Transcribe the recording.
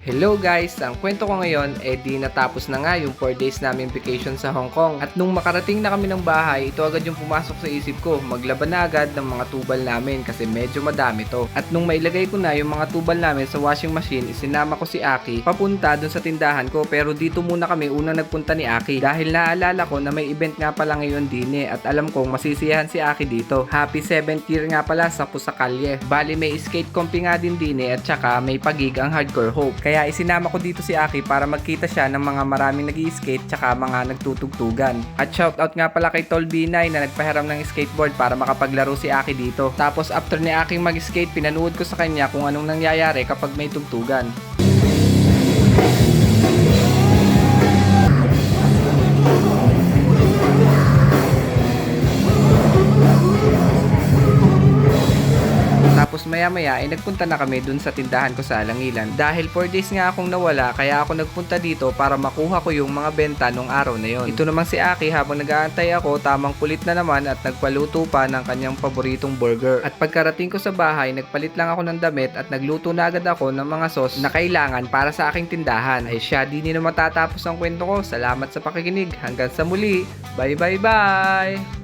Hello guys! Ang kwento ko ngayon di natapos na nga yung 4 days namin vacation sa Hong Kong. At nung makarating na kami ng bahay, ito agad yung pumasok sa isip ko. Maglaban na agad ng mga tubal namin kasi medyo madami to. At nung mailagay ko na yung mga tubal namin sa washing machine, isinama ko si Aki papunta dun sa tindahan ko. Pero dito muna kami unang nagpunta ni Aki dahil naalala ko na may event nga pala ngayon din at alam kong masisiyahan si Aki dito. Happy 7th year nga pala sa Pusakalye. Bali may skate compy nga din at saka may pagig ang Hardcore Hope. Kaya isinama ko dito si Aki para magkita siya ng mga maraming nag-i-skate tsaka mga nagtutugtugan. At shoutout nga pala kay Tol B9 na nagpahiram ng skateboard para makapaglaro si Aki dito. Tapos after ni Aki mag-skate, pinanood ko sa kanya kung anong nangyayari kapag may tugtugan. Tapos maya-maya ay nagpunta na kami dun sa tindahan ko sa Alangilan. Dahil 4 days nga akong nawala, kaya ako nagpunta dito para makuha ko yung mga benta nung araw na yon. Ito naman si Aki habang nag-aantay ako, tamang kulit na naman at nagpaluto pa ng kanyang paboritong burger. At pagkarating ko sa bahay, nagpalit lang ako ng damit at nagluto na agad ako ng mga sauce na kailangan para sa aking tindahan. Ay siya, di na matatapos ang kwento ko. Salamat sa pakikinig. Hanggang sa muli. Bye bye bye!